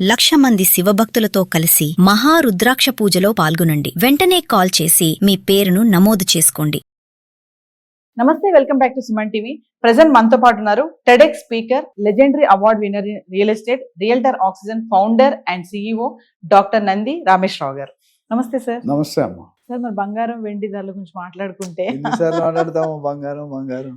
1,00,000 మంది శివభక్తులతో కలిసి మహారుద్రాక్ష పూజలో పాల్గొనండి. వెంటనే కాల్ చేసి మీ పేరును నమోదు చేసుకోండి. నమస్తే, welcome back to Suman TV. Present మనతో పాటు ఉన్నారు TEDx speaker, legendary award winner in real estate, realtor oxygen founder and CEO doctor Nandi Rameshwar Rao గారు. నమస్తే సార్. నమస్తే అమ్మ. సార్, మరి బంగారం వెండి ధరల గురించి మాట్లాడుకుంటే ఎన్నిసార్లు మాట్లాడతాము బంగారం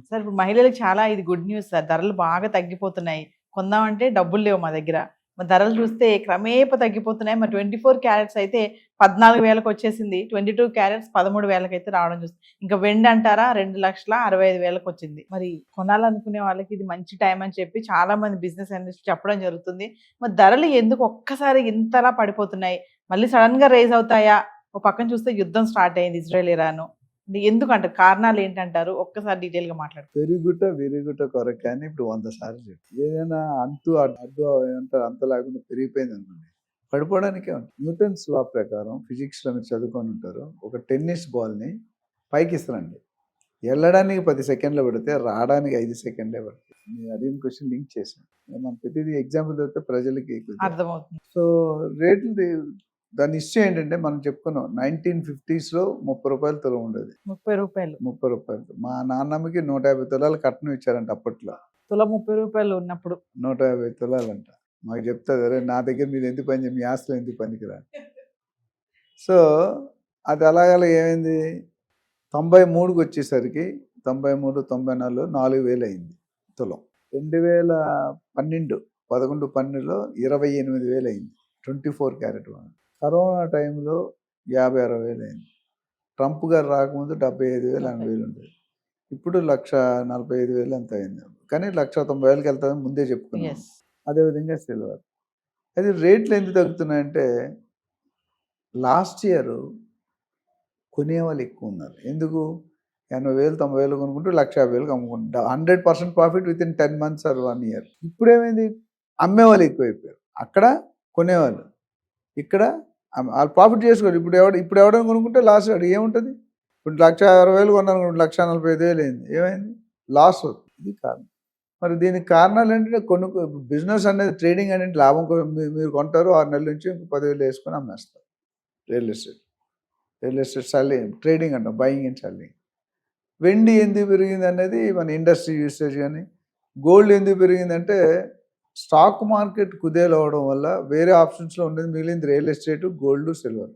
సార్, ఇప్పుడు మహిళలకు చాలా ఇది గుడ్ న్యూస్ సార్. ధరలు బాగా తగ్గిపోతున్నాయి. కొందామంటే డబ్బులు లేవు మా దగ్గర. మరి ధరలు చూస్తే క్రమేప తగ్గిపోతున్నాయి. మరి 24 క్యారెట్స్ అయితే 14,000కు వచ్చేసింది. 22 క్యారెట్స్ 13,000కి అయితే రావడం చూస్తుంది. ఇంకా వెండి అంటారా 2,65,000కు వచ్చింది. మరి కొనాలనుకునే వాళ్ళకి ఇది మంచి టైం అని చెప్పి చాలా మంది బిజినెస్ అనలిస్ట్ చెప్పడం జరుగుతుంది. మరి ధరలు ఎందుకు ఒక్కసారి ఇంతలా పడిపోతున్నాయి? మళ్ళీ సడన్ గా రైజ్ అవుతాయా? ఒక పక్కన చూస్తే యుద్ధం స్టార్ట్ అయింది ఇజ్రాయెల్ ఇరాన్. ఎందుకంటారు? కారణాలు ఏంటంటారు? ఒక్కసారి డీటెయిల్ గా మాట్లాడు. విరుగుట కొరక అని ఇప్పుడు 100 సార్లు చెప్పి ఏదైనా అడ్డు అంటారు, అంత లేకుండా పెరిగిపోయింది అనుకోండి, పడిపోవడానికే ఉంటుంది. న్యూటన్స్ లా ప్రకారం ఫిజిక్స్ లో మీరు చదువుకొని ఉంటారు. ఒక టెన్నిస్ బాల్ ని పైకి ఇస్తారండి, వెళ్ళడానికి 10 సెకండ్లు పడితే రావడానికి 5 సెకండ్లే పడుతుంది. నేను అడిగిన క్వశ్చన్ లింక్ చేశాను. మనం ప్రతిదీ ఎగ్జాంపుల్ చదివితే ప్రజలకి అర్థమవుతుంది. సో రేట్లు దాని ఇష్యూ ఏంటంటే, మనం చెప్పుకున్నాం 1950s లో 30 రూపాయలు తులం ఉండేది. 30 రూపాయలు. మా నాన్నమ్మకి 150 తులాలు కట్నం ఇచ్చారంట అప్పట్లో. తులం 30 రూపాయలు ఉన్నప్పుడు 150 తులాలంట. మాకు చెప్తుంది, అరే నా దగ్గర మీరు ఎందుకు పని చేయ, మీ ఆస్తులు ఎందుకు పనికిరా. సో అది అలాగ ఏమైంది, 93కి వచ్చేసరికి 93, 94, 4,000 అయింది తులం. 2012, 11-12లో 28,000 అయింది 24 క్యారెట్. కరోనా టైంలో 50-60,000 అయింది. ట్రంప్ గారు రాకముందు 75,000, 80,000 ఉండేది. ఇప్పుడు 1,45,000 ఎంత అయింది. కానీ 1,90,000కి వెళ్తామని ముందే చెప్పుకున్నాం. అదేవిధంగా సిల్వర్. అది రేట్లు ఎందుకు తగ్గుతున్నాయంటే, లాస్ట్ ఇయర్ కొనేవాళ్ళు ఎక్కువ ఉన్నారు. ఎందుకు? 80,000, 90,000 కొనుక్కుంటూ 1,50,000కి అమ్ముకుంటారు. 100% profit with in 10 months or 1 year. ఇప్పుడు ఏమైంది, అమ్మేవాళ్ళు ఎక్కువైపోయారు. అక్కడ కొనేవాళ్ళు, ఇక్కడ వాళ్ళు ప్రాఫిట్ చేసుకోరు. ఇప్పుడు ఎవడని కొనుక్కుంటే లాస్ ఏముంటుంది. ఇప్పుడు 1,60,000 కొన్నాను, 1,45,000 అయింది. ఏమైంది? లాస్ అవుతుంది. ఇది కారణం. మరి దీనికి కారణాలు ఏంటంటే, బిజినెస్ అనేది, ట్రేడింగ్ అనేది లాభం. మీరు కొంటారు, 6 నెలల నుంచి 10,000 వేసుకొని అమ్మేస్తారు. రియల్ ఎస్టేట్ సెల్లింగ్, ట్రేడింగ్ అంటాం, బయింగ్ అండ్ సెల్లింగ్. వెండి ఎందుకు పెరిగింది అనేది మన ఇండస్ట్రీ యూసేజ్. కానీ గోల్డ్ ఎందుకు పెరిగిందంటే, స్టాక్ మార్కెట్ కుదేలవడం వల్ల వేరే ఆప్షన్స్లో ఉండేది మిగిలింది real estate, gold, silver.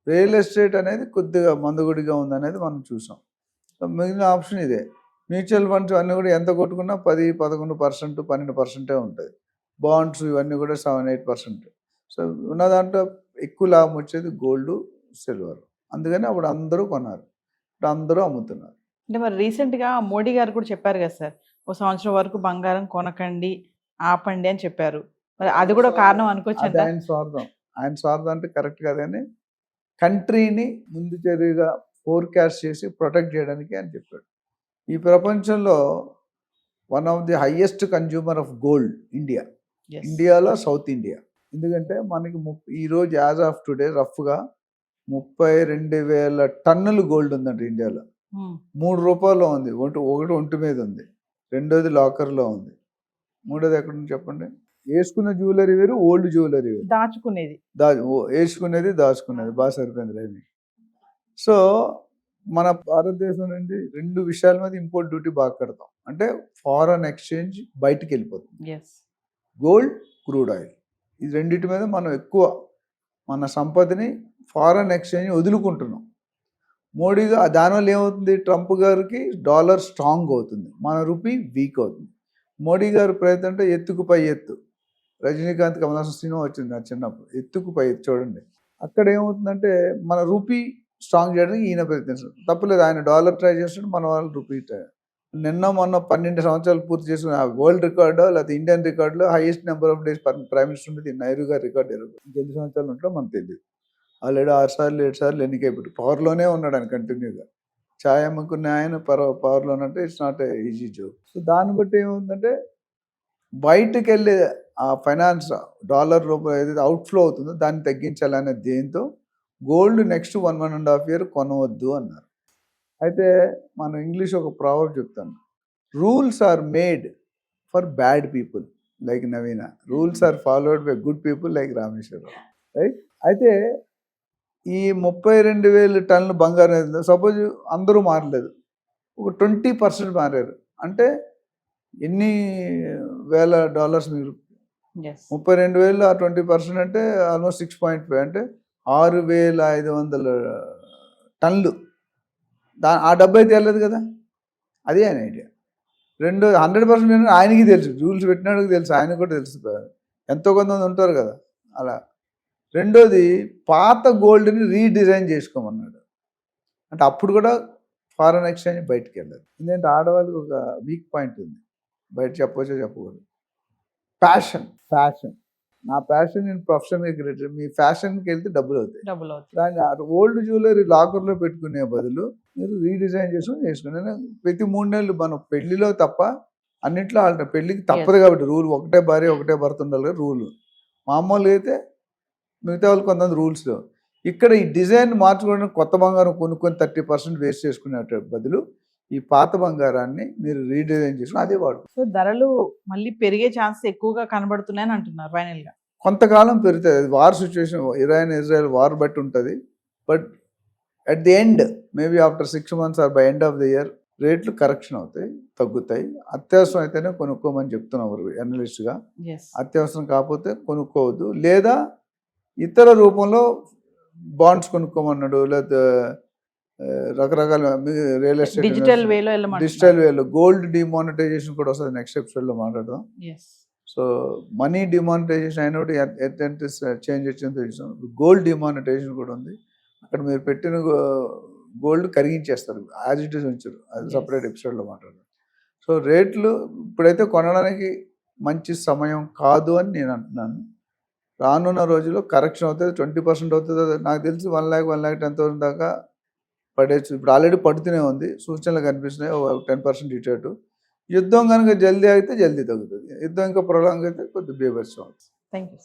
Real estate అనేది కొద్దిగా మందుగుడిగా ఉందనేది మనం చూసాం. సో మిగిలిన ఆప్షన్ ఇదే. మ్యూచువల్ ఫండ్స్ అన్నీ కూడా ఎంత కొట్టుకున్నా 10-11%, 12% ఉంటుంది. బాండ్స్ ఇవన్నీ కూడా 7-8%. సో ఉన్న దాంట్లో ఎక్కువ లాభం వచ్చేది గోల్డ్, సిల్వర్. అందుకని అప్పుడు అందరూ కొన్నారు, ఇప్పుడు అందరూ అమ్ముతున్నారు. అంటే మరి రీసెంట్గా మోడీ గారు కూడా చెప్పారు కదా సార్, ఒక సంవత్సరం వరకు బంగారం కొనకండి, ఆపండి అని చెప్పారు. మరి అది కూడా కారణం అనుకోవచ్చు. ఆయన స్వార్థం అంటే కరెక్ట్ కాదని, కంట్రీని ముందు చర్యగా ఫోర్కాస్ట్ చేసి ప్రొటెక్ట్ చేయడానికి అని చెప్పాడు. ఈ ప్రపంచంలో one of the highest consumer of gold ఇండియాలో సౌత్ ఇండియా. ఎందుకంటే మనకి ఈరోజు యాజ్ ఆఫ్ టుడే రఫ్గా 32,000 టన్నులు గోల్డ్ ఉందంట ఇండియాలో. 3 రూపాయల్లో ఉంది. ఒకటి ఒంటి మీద ఉంది, రెండోది లాకర్లో ఉంది, మూడోది ఎక్కడ ఉంది చెప్పండి. వేసుకున్న జ్యువెలరీ వేరు, ఓల్డ్ జ్యువెలరీ వేరు. వేసుకునేది దాచుకునేది బాగా సరిపోయింది. సో మన భారతదేశం నుండి 2 విషయాల మీద ఇంపోర్ట్ డ్యూటీ బాగా కడతాం. అంటే ఫారెన్ ఎక్స్చేంజ్ బయటికి వెళ్ళిపోతుంది, గోల్డ్, క్రూడ్ ఆయిల్. ఈ రెండింటి మీద మనం ఎక్కువ మన సంపదని ఫారెన్ ఎక్స్చేంజ్ వదులుకుంటున్నాం. మోడీగా దానివల్ల ఏమవుతుంది, ట్రంప్ గారికి డాలర్ స్ట్రాంగ్ అవుతుంది, మన రూపీ వీక్ అవుతుంది. మోడీ గారి ప్రయత్నం అంటే ఎత్తుకు పై ఎత్తు. రజనీకాంత్, కమలాసన్ సినిమా వచ్చింది నా చిన్నప్పుడు, ఎత్తుకు పై ఎత్తు. చూడండి అక్కడ ఏమవుతుందంటే, మన రూపీ స్ట్రాంగ్ చేయడానికి ఈయన ప్రయత్నిస్తాడు, తప్పలేదు. ఆయన డాలర్ ట్రై చేస్తాడు, మన వాళ్ళు రూపీ ట్రై. మొన్న 12 సంవత్సరాలు పూర్తి చేసుకున్న వరల్డ్ రికార్డు లేకపోతే ఇండియన్ రికార్డులో highest number of days prime minister ఉండేది నెహ్రూ గారి రికార్డు. ఇంకెన్ని సంవత్సరాలు ఉంటుందో మనకు తెలియదు. ఆల్రెడీ 6 సార్లు 7 సార్లు ఎన్నికైపోయి పవర్లోనే ఉన్నాడు ఆయన కంటిన్యూగా. ఛాయ్ అమ్ముకునే ఆయన పవర్లో ఉన్నట్టే. It's not easy joke. So దాన్ని బట్టి ఏమవుతుందంటే, బయటకు వెళ్ళే ఆ ఫైనాన్స్ డాలర్ రూపాయలు ఏదైతే అవుట్ఫ్లో అవుతుందో దాన్ని తగ్గించాలనే దేంతో గోల్డ్ నెక్స్ట్ 1-1.5 year కొనవద్దు అన్నారు. అయితే మనం ఇంగ్లీష్ ఒక ప్రావర్బ్ చెప్తాను, rules are made for bad people, like Naveena, rules are followed by good people like Rameshwararao, right? అయితే ఈ 32,000 టన్నుల బంగారం సపోజ్ అందరూ మారలేదు, ఒక 20% మారారు అంటే ఎన్ని వేల డాలర్స్ మీరు? ఎస్ 32,000 ఆ 20% అంటే ఆల్మోస్ట్ 6.5 అంటే 6,500 టన్నులు. ఆ డబ్బు అయితే వెళ్ళదు కదా, అదే ఆయన ఐడియా. రెండో 100% ఆయనకి తెలుసు, రూల్స్ పెట్టినాడికి తెలుసు, ఆయనకు కూడా తెలుసు, ఎంతో కొంతమంది ఉంటారు కదా అలా. రెండోది పాత గోల్డ్ని రీడిజైన్ చేసుకోమన్నాడు, అంటే అప్పుడు కూడా ఫారెన్ ఎక్స్చేంజ్ బయటికి వెళ్ళదు. ఎందుకంటే ఆడవాళ్ళకి ఒక వీక్ పాయింట్ ఉంది, బయట చెప్పవచ్చో చెప్పకూడదు, ఫ్యాషన్. నా ప్యాషన్ నేను ప్రొఫెషన్గా క్రియేట్, మీ ఫ్యాషన్కి వెళ్తే డబ్బులు అవుతాయి. దాన్ని ఓల్డ్ జ్యువెలరీ లాకర్లో పెట్టుకునే బదులు మీరు రీడిజైన్ చేసుకుని నేను ప్రతి 3 నెలలు మనం పెళ్లిలో తప్ప అన్నింటిలో ఆల్టర్, పెళ్లికి తప్పదు కాబట్టి రూల్, ఒకటే భార్య ఒకటే భర్త ఉండాలి కదా రూలు. మామూలుగా అయితే మిగతా వాళ్ళు కొంతమంది రూల్స్. ఇక్కడ ఈ డిజైన్ మార్చుకోవడం, కొత్త బంగారం కొనుక్కొని 30% వేస్ట్ చేసుకునే బదులు ఈ పాత బంగారాన్ని మీరు రీడిజైన్ చేసుకుని అదే వాడు. సో ధరలు మళ్ళీ పెరిగే ఛాన్సెస్ ఎక్కువగా కనబడుతున్నాయని అంటున్నారు ఫైనల్ గా. కొంతకాలం పెరుగుతుంది, అది war situation, Iran Israel war బట్టి ఉంటుంది. But at the end maybe after 6 months or by end of the year రేట్లు కరెక్షన్ అవుతాయి, తగ్గుతాయి. అత్యవసరం అయితేనే కొనుక్కోమని చెప్తున్నారు అనలిస్ట్గా. అత్యవసరం కాకపోతే కొనుక్కోవద్దు, లేదా ఇతర రూపంలో బాండ్స్ కొనుక్కోమన్నాడు, లేదా రకరకాల రియల్ ఎస్టేట్, డిజిటల్ వేలో గోల్డ్ డిమానిటైజేషన్ కూడా వస్తుంది, నెక్స్ట్ ఎపిసోడ్లో మాట్లాడదాం. సో మనీ డిమానిటైజేషన్ అయినప్పుడు ఎంత చేంజ్ వచ్చిందో తెలుసు, గోల్డ్ డిమానిటైజేషన్ కూడా ఉంది. అక్కడ మీరు పెట్టిన గోల్డ్ కరిగించేస్తారు, యాజ్ ఇట్ ఈస్ ఉంచారు, అది సపరేట్ ఎపిసోడ్లో మాట్లాడదాం. సో రేట్లు ఇప్పుడైతే కొనడానికి మంచి సమయం కాదు అని నేను అంటున్నాను. రానున్న రోజుల్లో కరెక్షన్ అవుతుంది, 20% అవుతుంది, నాకు తెలిసి 1,10,000 దాకా పడేచ్చు. ఇప్పుడు ఆల్రెడీ పడుతూనే ఉంది, సూచనలు కనిపిస్తున్నాయి 10% ఇటు. యుద్ధం కనుక జల్దీ అయితే జల్దీ తగ్గుతుంది, యుద్ధం ఇంకా ప్రొలాంగ్ అయితే కొద్దిగా బీభత్సం అవుతుంది. Thank you.